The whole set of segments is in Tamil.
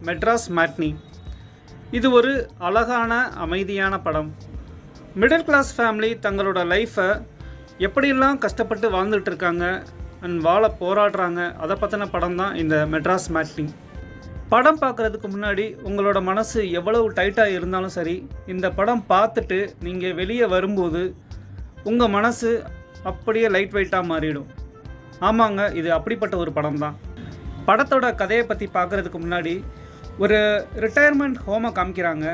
மெட்ராஸ் மேட்னி. இது ஒரு அழகான அமைதியான படம். மிடில் கிளாஸ் ஃபேமிலி தங்களோட லைஃப்பை எப்படியெல்லாம் கஷ்டப்பட்டு வாழ்ந்துட்டு இருக்காங்க அண்ட் வாழ போராடுறாங்க, அதை பற்றின படம் தான் இந்த மெட்ராஸ் மேட்னி. படம் பார்க்குறதுக்கு முன்னாடி உங்களோட மனசு எவ்வளவு டைட்டாக இருந்தாலும் சரி, இந்த படம் பார்த்துட்டு நீங்கள் வெளியே வரும்போது உங்கள் மனசு அப்படியே லைட் வெயிட்டாக மாறிடும். ஆமாங்க, இது அப்படிப்பட்ட ஒரு படம் தான். படத்தோட கதையை பற்றி பார்க்குறதுக்கு முன்னாடி ஒரு ரிட்டையர்மெண்ட் ஹோமை காமிக்கிறாங்க.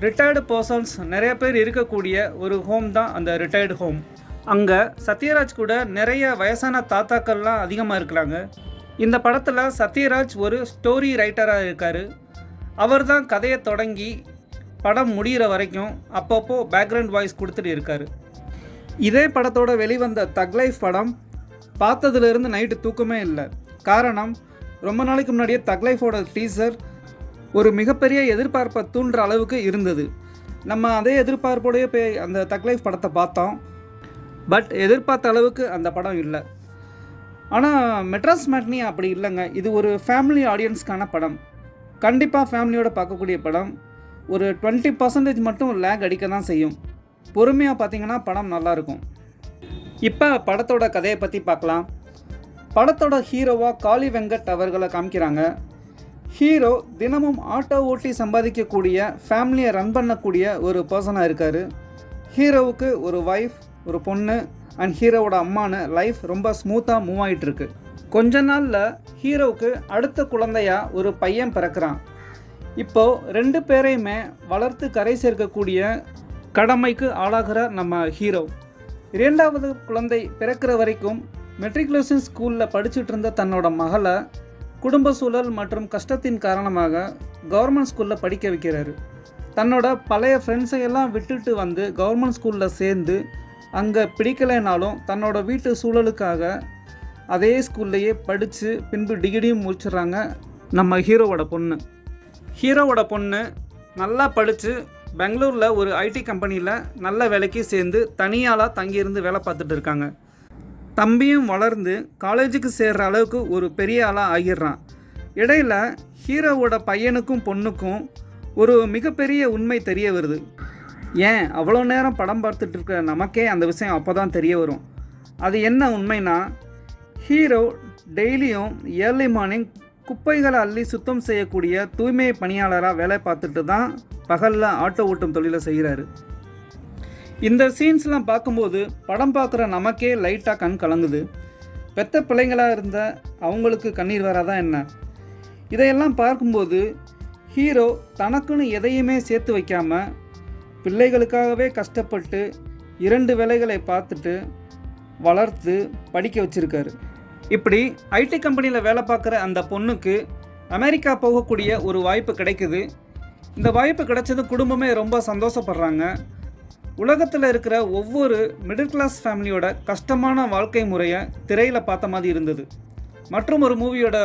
ரிட்டையர்டு பர்சன்ஸ் நிறைய பேர் இருக்கக்கூடிய ஒரு ஹோம் தான் அந்த ரிட்டையர்டு ஹோம். அங்கே சத்யராஜ் கூட நிறைய வயசான தாத்தாக்கள்லாம் அதிகமாக இருக்கிறாங்க. இந்த படத்தில் சத்யராஜ் ஒரு ஸ்டோரி ரைட்டராக இருக்கார். அவர் தான் கதையை தொடங்கி படம் முடிகிற வரைக்கும் அப்பப்போ பேக்ரவுண்ட் வாய்ஸ் கொடுத்துட்டு இருக்கார். இதே படத்தோட வெளிவந்த தக் லைஃப் படம் பார்த்ததுலேருந்து நைட்டு தூக்கமே இல்லை. காரணம், ரொம்ப நாளைக்கு முன்னாடியே தக் லைஃபோட டீசர் ஒரு மிகப்பெரிய எதிர்பார்ப்பை தூண்டுற அளவுக்கு இருந்தது. நம்ம அதே எதிர்பார்ப்போடையே போய் அந்த தக் லைஃப் படத்தை பார்த்தோம். பட் எதிர்பார்த்த அளவுக்கு அந்த படம் இல்லை. ஆனால் மெட்ராஸ் மேட்னி அப்படி இல்லைங்க. இது ஒரு ஃபேமிலி ஆடியன்ஸ்க்கான படம். கண்டிப்பாக ஃபேமிலியோடு பார்க்கக்கூடிய படம். ஒரு 20% மட்டும் லேக் அடிக்க தான் செய்யும். பொறுமையாக பார்த்தீங்கன்னா படம் நல்லாயிருக்கும். இப்போ படத்தோட கதையை பற்றி பார்க்கலாம். படத்தோட ஹீரோவாக காளி வெங்கட் அவர்களை காமிக்கிறாங்க. ஹீரோ தினமும் ஆட்டோ ஓட்டி சம்பாதிக்கக்கூடிய, ஃபேமிலியை ரன் பண்ணக்கூடிய ஒரு பர்சனாக இருக்கார். ஹீரோவுக்கு ஒரு ஒய்ஃப், ஒரு பொண்ணு அண்ட் ஹீரோவோட அம்மானு லைஃப் ரொம்ப ஸ்மூத்தாக மூவ் ஆகிட்டுருக்கு. கொஞ்ச நாளில் ஹீரோவுக்கு அடுத்த குழந்தையாக ஒரு பையன் பிறக்கிறான். இப்போது 2 பேரையுமே வளர்த்து கரை சேர்க்கக்கூடிய கடமைக்கு ஆளாகிற நம்ம ஹீரோ. 2வது குழந்தை பிறக்கிற வரைக்கும் மெட்ரிகுலேஷன் ஸ்கூலில் படிச்சுட்டு இருந்த தன்னோட மகளை குடும்ப சூழல் மற்றும் கஷ்டத்தின் காரணமாக கவர்மெண்ட் ஸ்கூலில் படிக்க வைக்கிறாரு. தன்னோட பழைய ஃப்ரெண்ட்ஸையெல்லாம் விட்டுட்டு வந்து கவர்மெண்ட் ஸ்கூலில் சேர்ந்து அங்கே பிடிக்கலைனாலும் தன்னோட வீட்டு சூழலுக்காக அதே ஸ்கூல்லையே படித்து பின்பு டிகிரியும் முடிச்சிடுறாங்க நம்ம ஹீரோவோட பொண்ணு. ஹீரோவோட பொண்ணு நல்லா படித்து பெங்களூரில் ஒரு ஐடி கம்பெனியில் நல்ல வேலைக்கு சேர்ந்து தனியாளாக தங்கியிருந்து வேலை பார்த்துட்டு இருக்காங்க. தம்பியும் வளர்ந்து காலேஜுக்கு சேர்கிற அளவுக்கு ஒரு பெரிய ஆளாக ஆகிடுறான். இடையில் ஹீரோவோட பையனுக்கும் பொண்ணுக்கும் ஒரு மிகப்பெரிய உண்மை தெரிய வருது. ஏன் அவ்வளோ நேரம் படம் பார்த்துட்டு இருக்க நமக்கே அந்த விஷயம் அப்போ தான் தெரிய வரும். அது என்ன உண்மைனா, ஹீரோ டெய்லியும் ஏர்லி மார்னிங் குப்பைகளை அள்ளி சுத்தம் செய்யக்கூடிய தூய்மை பணியாளராக வேலை பார்த்துட்டு தான் பகலில் ஆட்டோ ஓட்டும் தொழிலை செய்கிறாரு. இந்த சீன்ஸ்லாம் பார்க்கும்போது படம் பார்க்குற நமக்கே லைட்டாக கண் கலங்குது. பெத்த பிள்ளைங்களாக இருந்த அவங்களுக்கு கண்ணீர் வராதான் என்ன? இதையெல்லாம் பார்க்கும்போது ஹீரோ தனக்குன்னு எதையுமே சேர்த்து வைக்காமல் பிள்ளைகளுக்காகவே கஷ்டப்பட்டு 2 வேலைகளை பார்த்துட்டு வளர்த்து படிக்க வச்சுருக்காரு. இப்படி ஐடி கம்பெனியில் வேலை பார்க்குற அந்த பொண்ணுக்கு அமெரிக்கா போகக்கூடிய ஒரு வாய்ப்பு கிடைக்குது. இந்த வாய்ப்பு கிடைச்சது குடும்பமே ரொம்ப சந்தோஷப்படுறாங்க. உலகத்தில் இருக்கிற ஒவ்வொரு மிடில் கிளாஸ் ஃபேமிலியோட கஷ்டமான வாழ்க்கை முறையை திரையில் பார்த்த மாதிரி இருந்தது. மற்றும் ஒரு மூவியோட